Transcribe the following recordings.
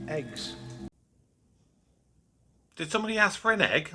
Eggs. Did somebody ask for an egg?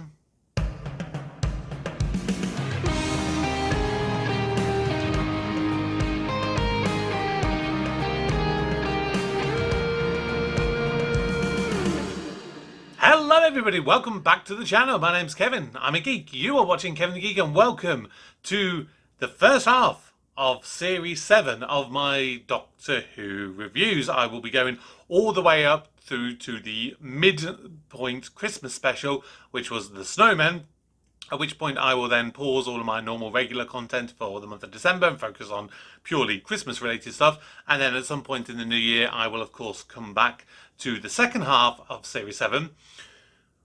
Hello everybody, welcome back to the channel. My name's Kevin, I'm a geek. You are watching Kevin the Geek and welcome to the first half of Series 7 of my Doctor Who reviews. I will be going all the way up through to the midpoint Christmas special, which was The Snowman, at which point I will then pause all of my normal regular content for the month of December and focus on purely Christmas related stuff. And then at some point in the new year, I will of course come back to the second half of Series 7,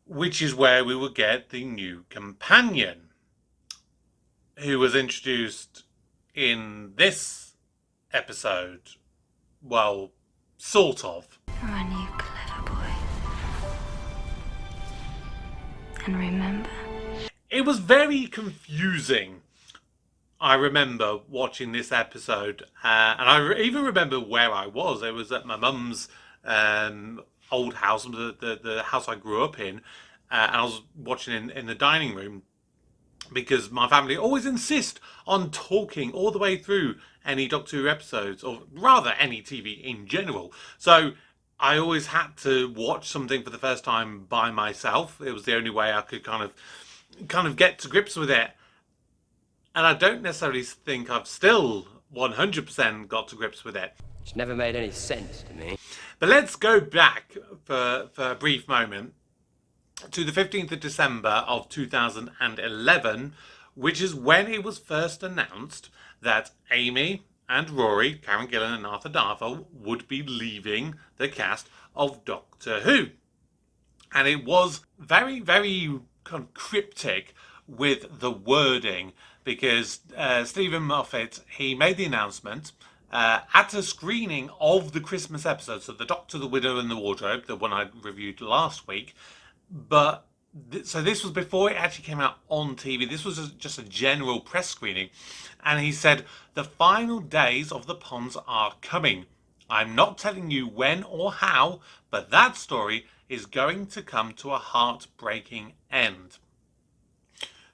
which is where we will get the new companion, who was introduced in this episode. Well, sort of. You're a new clever boy. And remember, it was very confusing. I remember watching this episode, and I even remember where I was. It was at my mum's old house, the house I grew up in, and I was watching in the dining room because my family always insist on talking all the way through any Doctor Who episodes, or rather any TV in general. So I always had to watch something for the first time by myself. It was the only way I could kind of get to grips with it. And I don't necessarily think I've still 100% got to grips with it. Which never made any sense to me. But let's go back for a brief moment to the 15th of December of 2011, which is when it was first announced that Amy and Rory, Karen Gillan and Arthur Darvill would be leaving the cast of Doctor Who. And it was very, very kind of cryptic with the wording, because Stephen Moffat, he made the announcement at a screening of the Christmas episode, so The Doctor, the Widow and the Wardrobe, the one I reviewed last week. But so this was before it actually came out on TV. This was just a general press screening. And he said, "The final days of the Ponds are coming. I'm not telling you when or how, but that story is going to come to a heartbreaking end."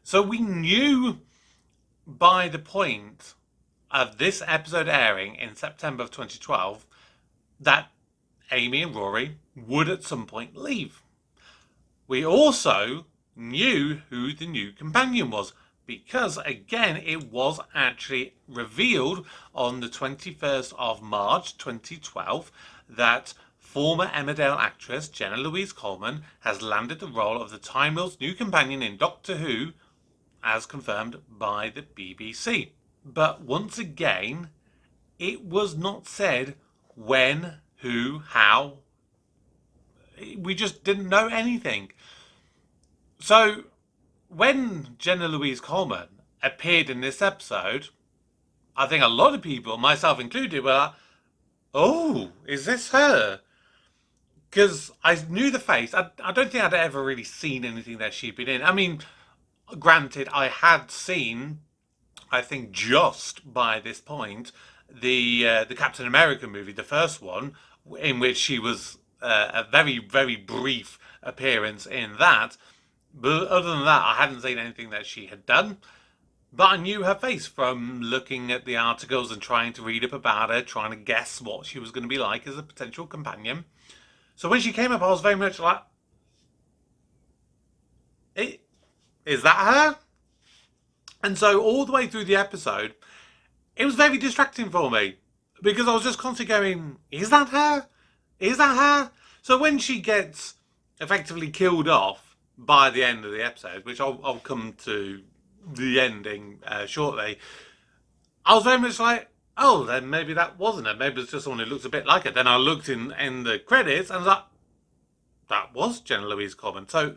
So we knew by the point of this episode airing in September of 2012 that Amy and Rory would at some point leave. We also knew who the new companion was, because again it was actually revealed on the 21st of March 2012 that former Emmerdale actress Jenna-Louise Coleman has landed the role of the Time Lord's new companion in Doctor Who, as confirmed by the BBC. But once again, it was not said when, who, how. We just didn't know anything. So when Jenna-Louise Coleman appeared in this episode, I think a lot of people, myself included, were like, "Oh, is this her?" Because I knew the face. I don't think I'd ever really seen anything that she'd been in. I mean, granted, I had seen, I think just by this point, the Captain America movie, the first one, in which she was a very, very brief appearance in that. But other than that, I hadn't seen anything that she had done. But I knew her face from looking at the articles and trying to read up about her, trying to guess what she was going to be like as a potential companion. So when she came up, I was very much like, is that her? And so all the way through the episode, it was very distracting for me, because I was just constantly going, is that her? Is that her? So when she gets effectively killed off by the end of the episode, which I'll come to the ending shortly, I was very much like, oh, then maybe that wasn't her. Maybe it's just someone who looks a bit like her. Then I looked in the credits and I was like, that was Jenna-Louise Coleman. So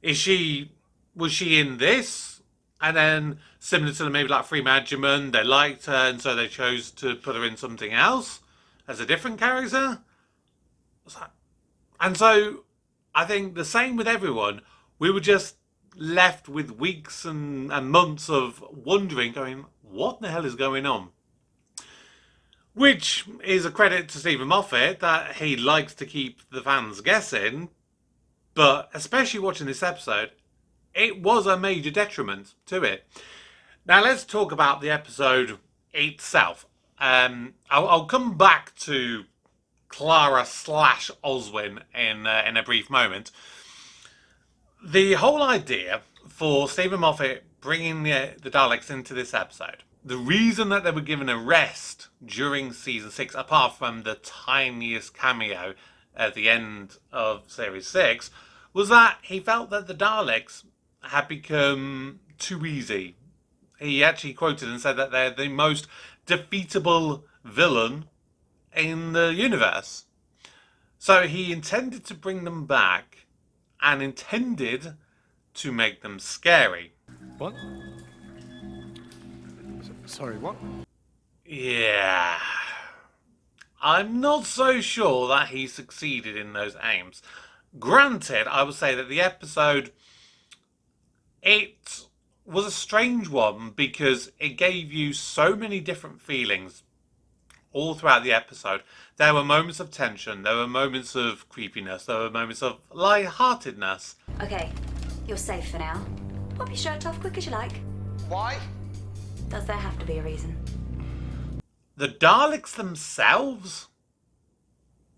was she in this? And then, similar to maybe like Free Madgerman, they liked her and so they chose to put her in something else as a different character. And so I think the same with everyone. We were just left with weeks and months of wondering, going, what the hell is going on? Which is a credit to Stephen Moffat that he likes to keep the fans guessing, but especially watching this episode, it was a major detriment to it. Now let's talk about the episode itself. I'll come back to Clara / Oswin in a brief moment. The whole idea for Stephen Moffat bringing the Daleks into this episode, the reason that they were given a rest during season 6, apart from the tiniest cameo at the end of series 6, was that he felt that the Daleks had become too easy. He actually quoted and said that they're the most defeatable villain in the universe. So he intended to bring them back and intended to make them scary. What? Sorry, what? Yeah. I'm not so sure that he succeeded in those aims. Granted, I would say that the episode, it was a strange one because it gave you so many different feelings all throughout the episode. There were moments of tension, there were moments of creepiness, there were moments of light-heartedness. Okay, you're safe for now. Pop your shirt off quick as you like. Why? Does there have to be a reason? The Daleks themselves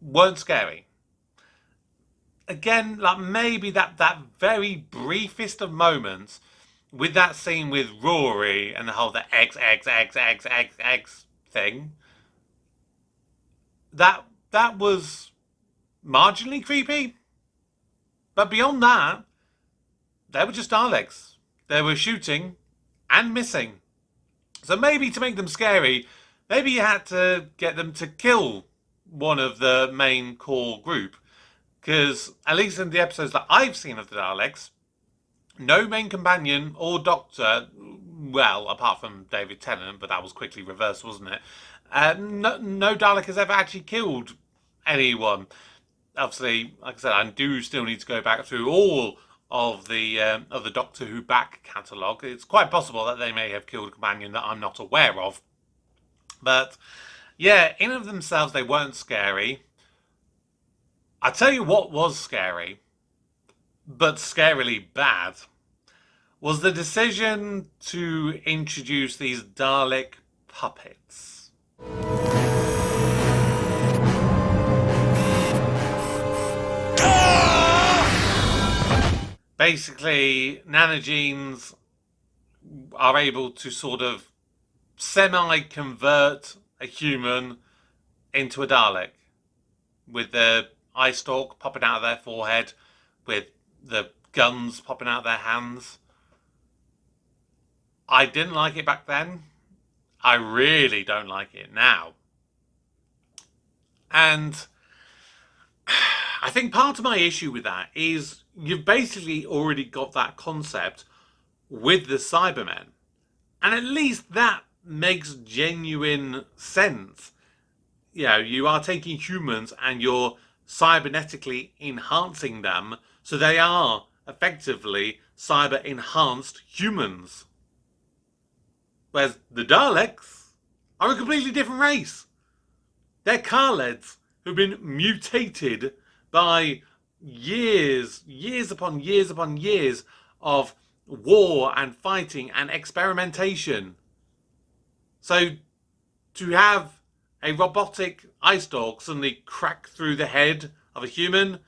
weren't scary. Again, like maybe that very briefest of moments with that scene with Rory and the whole the eggs thing. That was marginally creepy. But beyond that, they were just Daleks. They were shooting and missing. So maybe to make them scary, maybe you had to get them to kill one of the main core group. Because, at least in the episodes that I've seen of the Daleks, no main companion or doctor, well, apart from David Tennant, but that was quickly reversed, wasn't it? No Dalek has ever actually killed anyone. Obviously, like I said, I do still need to go back through all of the Doctor Who back catalogue. It's quite possible that they may have killed a companion that I'm not aware of. But, yeah, in and of themselves, they weren't scary. I tell you what was scary, but scarily bad, was the decision to introduce these Dalek puppets. Basically, nanogenes are able to sort of semi-convert a human into a Dalek with the eye stalk popping out of their forehead, with the guns popping out of their hands. I didn't like it back then. I really don't like it now. And I think part of my issue with that is you've basically already got that concept with the Cybermen. And at least that makes genuine sense. You know, you are taking humans and you're cybernetically enhancing them, so they are effectively cyber-enhanced humans. Whereas the Daleks are a completely different race. They're Khaleds who've been mutated by years upon years of war and fighting and experimentation. So to have a robotic eye stalk suddenly crack through the head of a human,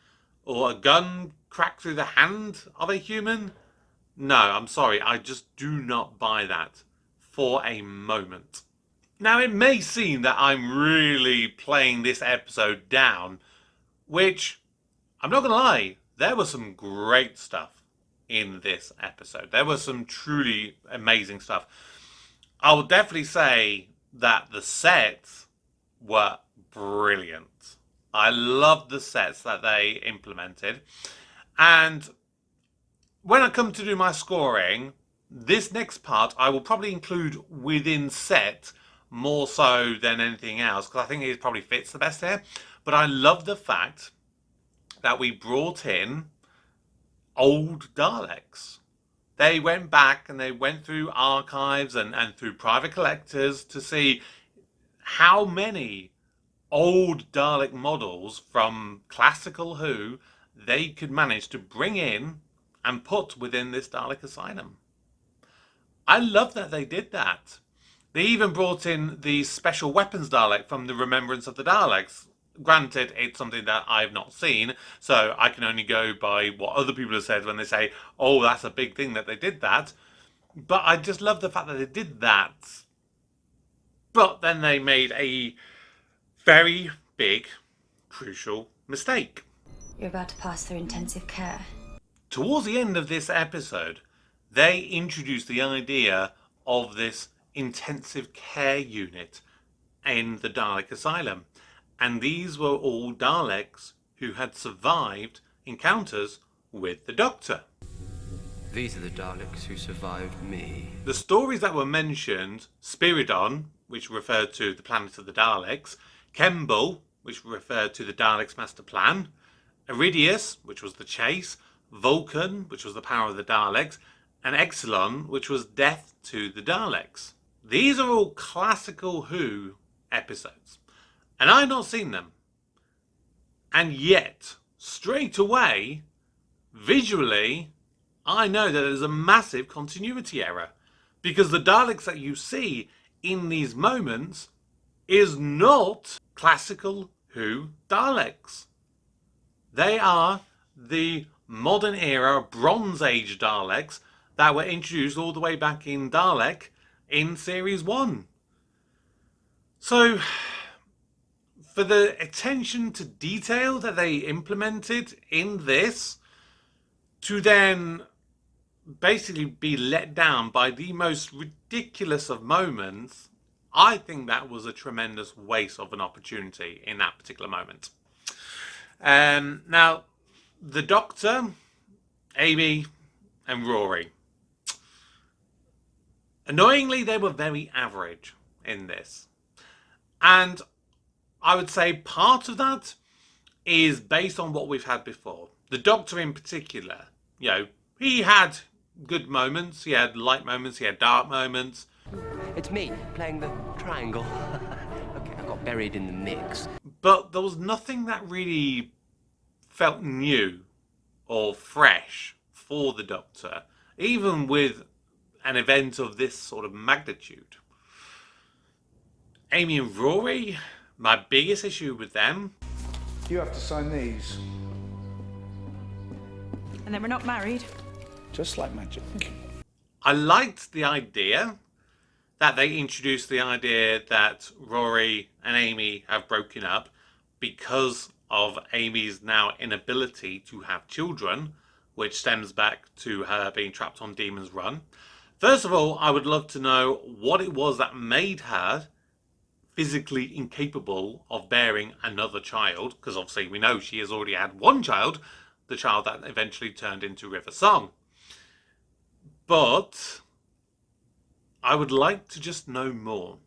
or a gun crack through the hand of a human, no, I'm sorry, I just do not buy that for a moment. Now, it may seem that I'm really playing this episode down, which, I'm not going to lie, there was some great stuff in this episode. There was some truly amazing stuff. I would definitely say that the sets were brilliant. I loved the sets that they implemented. And when I come to do my scoring, this next part I will probably include within set more so than anything else, because I think it probably fits the best here. But I love the fact that we brought in old Daleks. They went back and they went through archives and through private collectors to see how many old Dalek models from classical Who they could manage to bring in and put within this Dalek Asylum. I love that they did that. They even brought in the special weapons Dalek from the Remembrance of the Daleks. Granted, it's something that I've not seen, so I can only go by what other people have said when they say, oh, that's a big thing that they did that. But I just love the fact that they did that. But then they made a very big, crucial mistake. You're about to pass through intensive care. Towards the end of this episode, they introduced the idea of this intensive care unit in the Dalek Asylum. And these were all Daleks who had survived encounters with the Doctor. These are the Daleks who survived me. The stories that were mentioned, Spiridon, which referred to the planet of the Daleks, Kemble, which referred to the Daleks' master plan, Iridius, which was the chase, Vulcan, which was the power of the Daleks, and Exelon, which was death to the Daleks. These are all classical Who episodes, and I've not seen them. And yet, straight away, visually, I know that there's a massive continuity error, because the Daleks that you see in these moments is not classical Who Daleks. They are the modern era Bronze Age Daleks that were introduced all the way back in Dalek in Series 1. So, for the attention to detail that they implemented in this, to then basically be let down by the most ridiculous of moments, I think that was a tremendous waste of an opportunity in that particular moment. Now, the Doctor, Amy, and Rory. Annoyingly, they were very average in this. And I would say part of that is based on what we've had before. The Doctor in particular, he had good moments, he had light moments, he had dark moments. It's me playing the triangle. Okay, I got buried in the mix. But there was nothing that really felt new or fresh for the Doctor, even with an event of this sort of magnitude. Amy and Rory, my biggest issue with them... You have to sign these. And then we're not married. Just like magic. I liked the idea that they introduced the idea that Rory and Amy have broken up because of Amy's now inability to have children, which stems back to her being trapped on Demon's Run. First of all, I would love to know what it was that made her physically incapable of bearing another child, because obviously we know she has already had one child, the child that eventually turned into River Song. But I would like to just know more.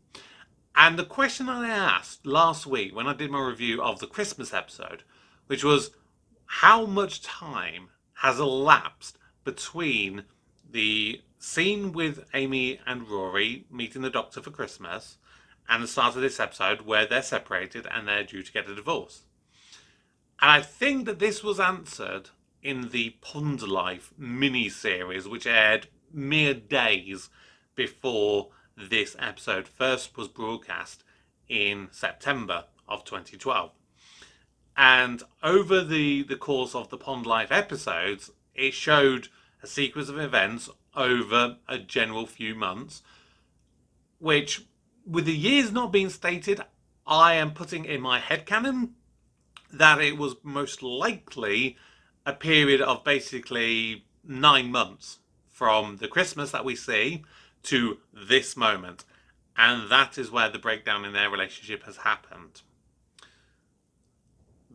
And the question I asked last week when I did my review of the Christmas episode, which was how much time has elapsed between the scene with Amy and Rory meeting the Doctor for Christmas and the start of this episode where they're separated and they're due to get a divorce. And I think that this was answered in the Pond Life mini-series, which aired mere days before this episode first was broadcast in September of 2012. And over the course of the Pond Life episodes, it showed a sequence of events over a general few months, which, with the years not being stated, I am putting in my headcanon that it was most likely a period of basically 9 months from the Christmas that we see to this moment. And that is where the breakdown in their relationship has happened.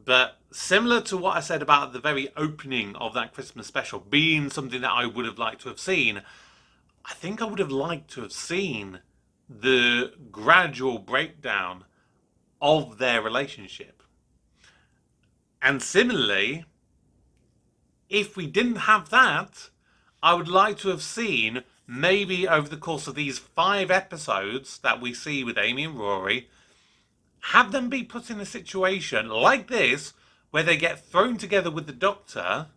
But similar to what I said about the very opening of that Christmas special being something that I would have liked to have seen, I think I would have liked to have seen the gradual breakdown of their relationship. And similarly, if we didn't have that, I would like to have seen, maybe over the course of these 5 episodes that we see with Amy and Rory, have them be put in a situation like this where they get thrown together with the Doctor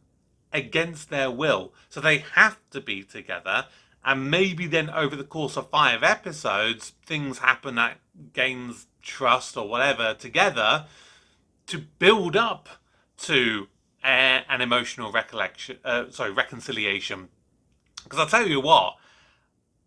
against their will. So they have to be together, and maybe then over the course of 5 episodes, things happen that gains trust or whatever together to build up to an emotional reconciliation. Because I'll tell you what,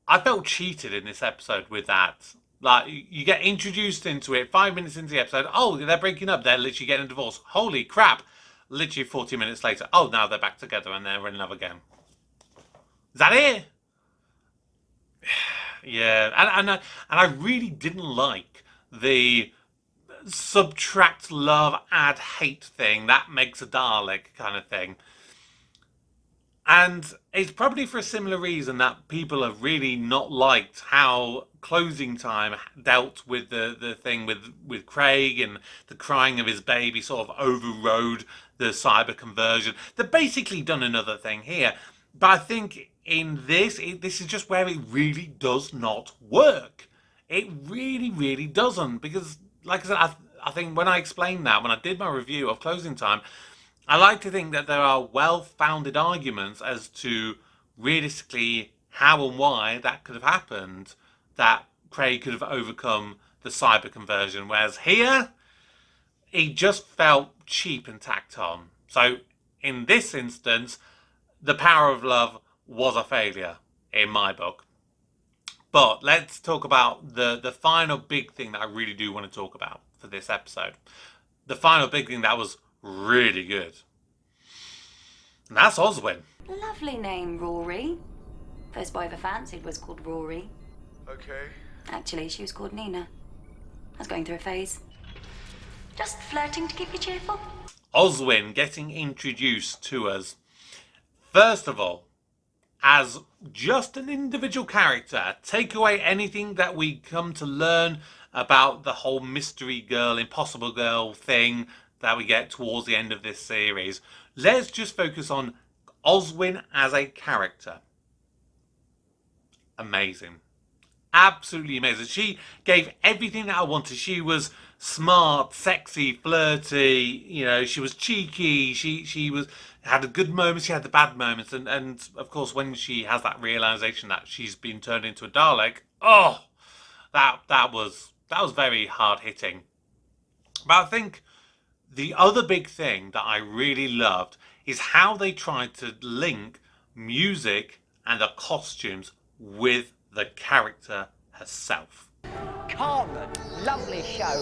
I felt cheated in this episode with that. Like, you get introduced into it 5 minutes into the episode. Oh, they're breaking up. They're literally getting a divorce. Holy crap. Literally 40 minutes later. Oh, now they're back together and they're in love again. Is that it? Yeah. And I really didn't like the subtract love, add hate thing. That makes a Dalek kind of thing. And it's probably for a similar reason that people have really not liked how Closing Time dealt with the thing with Craig, and the crying of his baby sort of overrode the cyber conversion. They've basically done another thing here. But I think in this is just where it really does not work. It really, really doesn't. Because, like I said, I think when I explained that, when I did my review of Closing Time, I like to think that there are well-founded arguments as to realistically how and why that could have happened, that Craig could have overcome the cyber conversion, whereas here, he just felt cheap and tacked on. So, in this instance, the power of love was a failure, in my book. But let's talk about the final big thing that I really do want to talk about for this episode. The final big thing that was really good. And that's Oswin. Lovely name, Rory. First boy I ever fancied was called Rory. Okay. Actually, she was called Nina. I was going through a phase. Just flirting to keep you cheerful. Oswin getting introduced to us. First of all, as just an individual character, take away anything that we come to learn about the whole mystery girl, impossible girl thing that we get towards the end of this series. Let's just focus on Oswin as a character. Amazing. Absolutely amazing. She gave everything that I wanted. She was smart, sexy, flirty, you know, she was cheeky, she was had the good moments, she had the bad moments, and of course when she has that realization that she's been turned into a Dalek, oh, that was very hard hitting. But I think the other big thing that I really loved is how they tried to link music and the costumes with the character herself. Carmen, lovely show.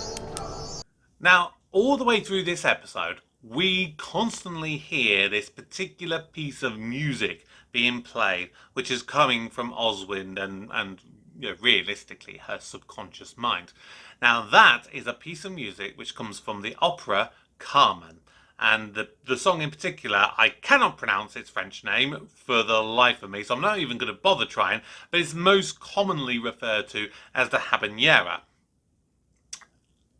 Now, all the way through this episode, we constantly hear this particular piece of music being played, which is coming from Oswin and you know, realistically her subconscious mind. Now, that is a piece of music which comes from the opera Carmen. And the song in particular, I cannot pronounce its French name for the life of me, so I'm not even going to bother trying, but it's most commonly referred to as the habanera.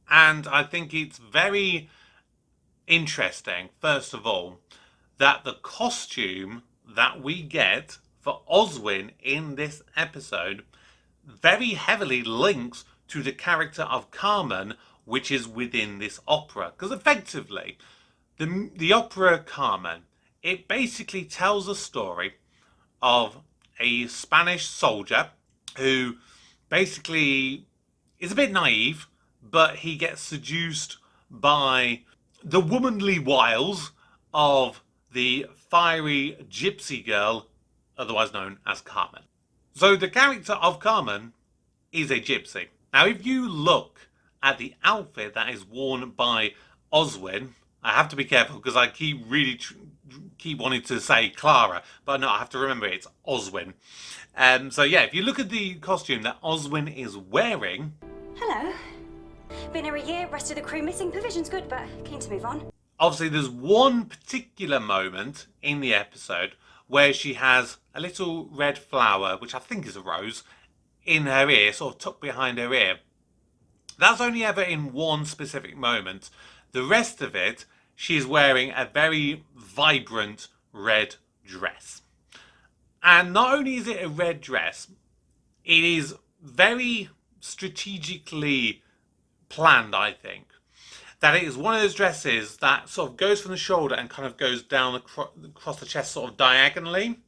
And I think it's very interesting, first of all, that the costume that we get for Oswin in this episode very heavily links to the character of Carmen, which is within this opera. Because effectively, the opera Carmen, it basically tells a story of a Spanish soldier who basically is a bit naive, but he gets seduced by the womanly wiles of the fiery gypsy girl, otherwise known as Carmen. So the character of Carmen is a gypsy. Now, if you look at the outfit that is worn by Oswin, I have to be careful because I keep wanting to say Clara, but no, I have to remember it's Oswin. So yeah, if you look at the costume that Oswin is wearing... Hello. Been here a year, rest of the crew missing. Provision's good, but keen to move on. Obviously, there's one particular moment in the episode where she has a little red flower, which I think is a rose, in her ear, sort of tucked behind her ear. That's only ever in one specific moment. The rest of it, she's wearing a very vibrant red dress. And not only is it a red dress, it is very strategically planned, I think. That it is one of those dresses that sort of goes from the shoulder and kind of goes down across the chest sort of diagonally.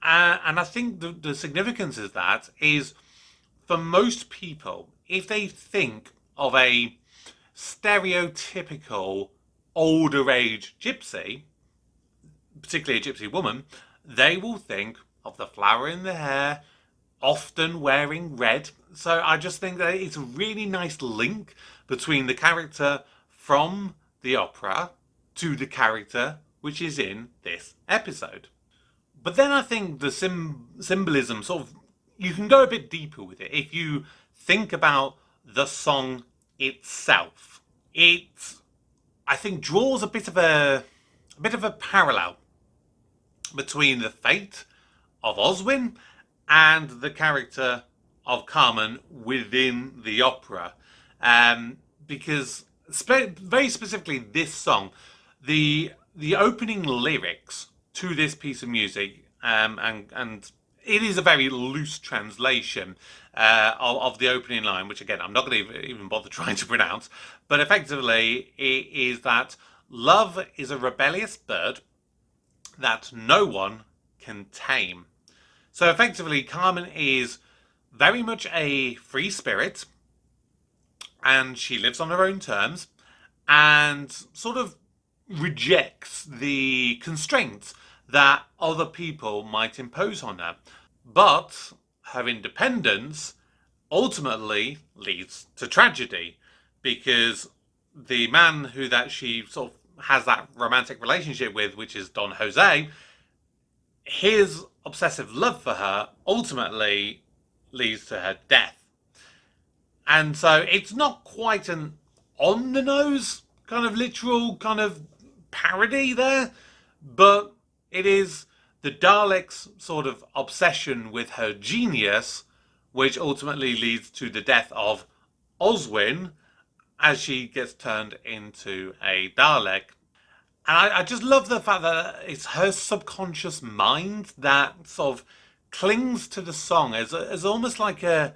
And I think the significance is that is for most people, if they think of a stereotypical older age gypsy, particularly a gypsy woman, they will think of the flower in the hair, often wearing red. So I just think that it's a really nice link between the character from the opera to the character which is in this episode. But then I think the symbolism sort of, you can go a bit deeper with it. If you think about the song itself, it, I think, draws a bit of a parallel between the fate of Oswin and the character of Carmen within the opera. Because very specifically this song, the opening lyrics to this piece of music, and it is a very loose translation of the opening line, which again I'm not going to even bother trying to pronounce, but effectively it is that love is a rebellious bird that no one can tame. So effectively Carmen is very much a free spirit, and she lives on her own terms and sort of rejects the constraints that other people might impose on her. But her independence ultimately leads to tragedy, because the man who that she sort of has that romantic relationship with, which is Don Jose, his obsessive love for her ultimately leads to her death. And so it's not quite an on-the-nose kind of literal kind of parody there, but it is the Daleks' sort of obsession with her genius, which ultimately leads to the death of Oswin as she gets turned into a Dalek. And I just love the fact that it's her subconscious mind that sort of clings to the song as almost like a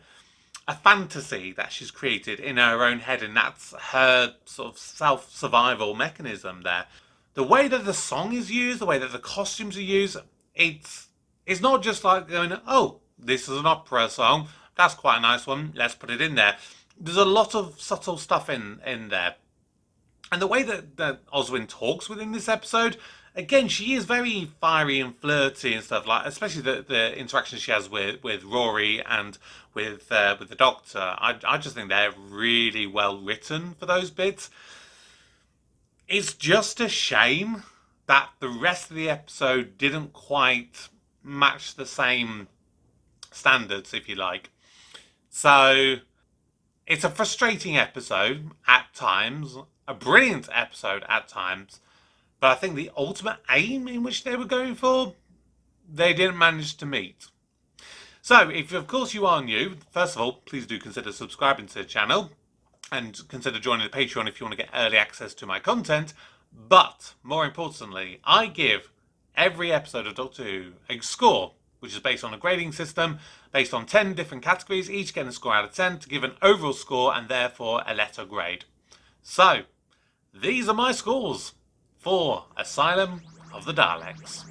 fantasy that she's created in her own head, and that's her sort of self-survival mechanism there. The way that the song is used, the way that the costumes are used, it's not just like going, oh, this is an opera song, that's quite a nice one, let's put it in there. There's a lot of subtle stuff in there. And the way that Oswin talks within this episode, again, she is very fiery and flirty and stuff, like, especially the interactions she has with Rory and with the Doctor. I just think they're really well written for those bits. It's just a shame that the rest of the episode didn't quite match the same standards, if you like. So it's a frustrating episode at times, a brilliant episode at times, but I think the ultimate aim in which they were going for, they didn't manage to meet. So, if of course you are new, first of all, please do consider subscribing to the channel and consider joining the Patreon if you want to get early access to my content. But, more importantly, I give every episode of Doctor Who a score, which is based on a grading system, based on 10 different categories, each getting a score out of 10 to give an overall score and therefore a letter grade. So, these are my scores for Asylum of the Daleks.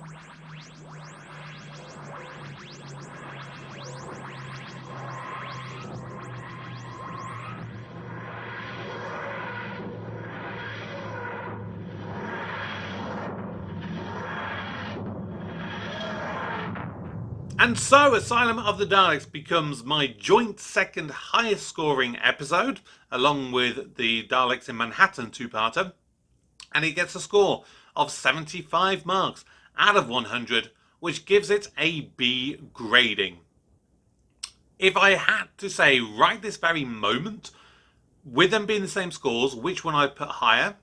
And so, Asylum of the Daleks becomes my joint second highest scoring episode, along with the Daleks in Manhattan two-parter, and it gets a score of 75 marks out of 100, which gives it a B grading. If I had to say right this very moment, with them being the same scores, which one I'd put higher,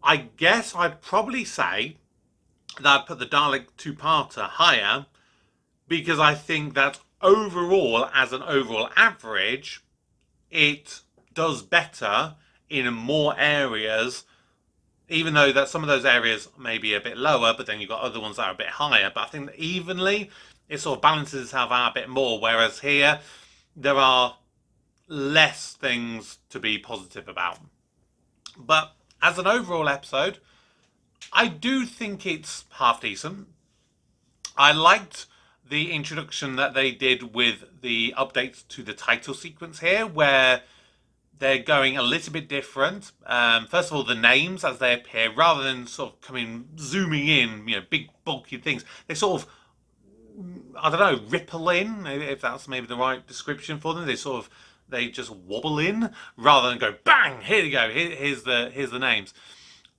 I guess I'd probably say that I'd put the Dalek two-parter higher, because I think that overall, as an overall average, it does better in more areas, even though that some of those areas may be a bit lower, but then you've got other ones that are a bit higher. But I think that evenly, it sort of balances itself out a bit more, whereas here, there are less things to be positive about. But as an overall episode, I do think it's half decent. I liked the introduction that they did with the updates to the title sequence here, where they're going a little bit different. First of all, the names as they appear, rather than sort of zooming in, big bulky things, they sort of, I don't know, ripple in, if that's maybe the right description for them. They just wobble in rather than go bang. Here you go. Here's the names.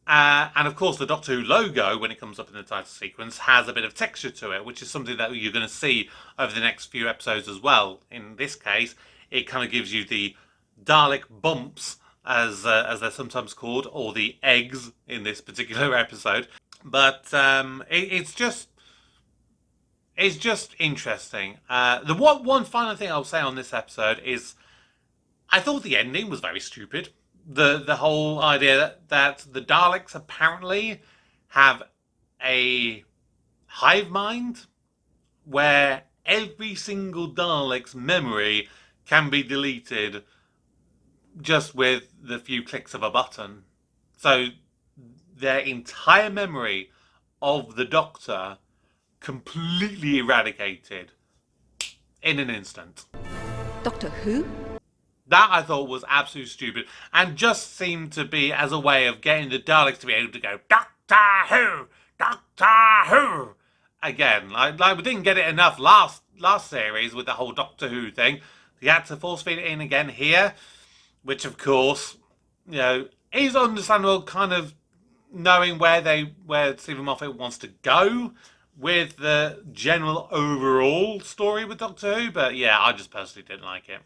And of course, the Doctor Who logo, when it comes up in the title sequence, has a bit of texture to it, which is something that you're going to see over the next few episodes as well. In this case, it kind of gives you the Dalek bumps, as they're sometimes called, or the eggs in this particular episode. But it's just interesting. The one final thing I'll say on this episode is I thought the ending was very stupid. The whole idea that the Daleks apparently have a hive mind where every single Dalek's memory can be deleted just with the few clicks of a button. So their entire memory of the Doctor completely eradicated in an instant. Doctor Who? That I thought was absolutely stupid, and just seemed to be as a way of getting the Daleks to be able to go, Doctor Who! Doctor Who! Again, like we didn't get it enough last series with the whole Doctor Who thing. They had to force feed it in again here, which of course, is understandable, kind of knowing where Stephen Moffat wants to go with the general overall story with Doctor Who, but yeah, I just personally didn't like it.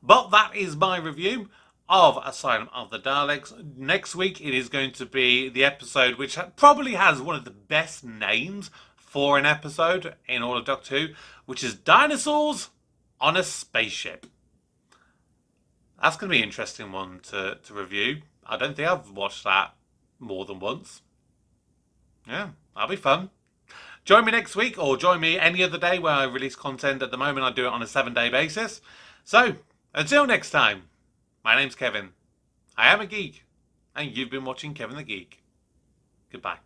But that is my review of Asylum of the Daleks. Next week it is going to be the episode which probably has one of the best names for an episode in all of Doctor Who, which is Dinosaurs on a Spaceship. That's going to be an interesting one to review. I don't think I've watched that more than once. Yeah, that'll be fun. Join me next week, or join me any other day where I release content. At the moment I do it on a 7-day basis. So, until next time, my name's Kevin. I am a geek, and you've been watching Kevin the Geek. Goodbye.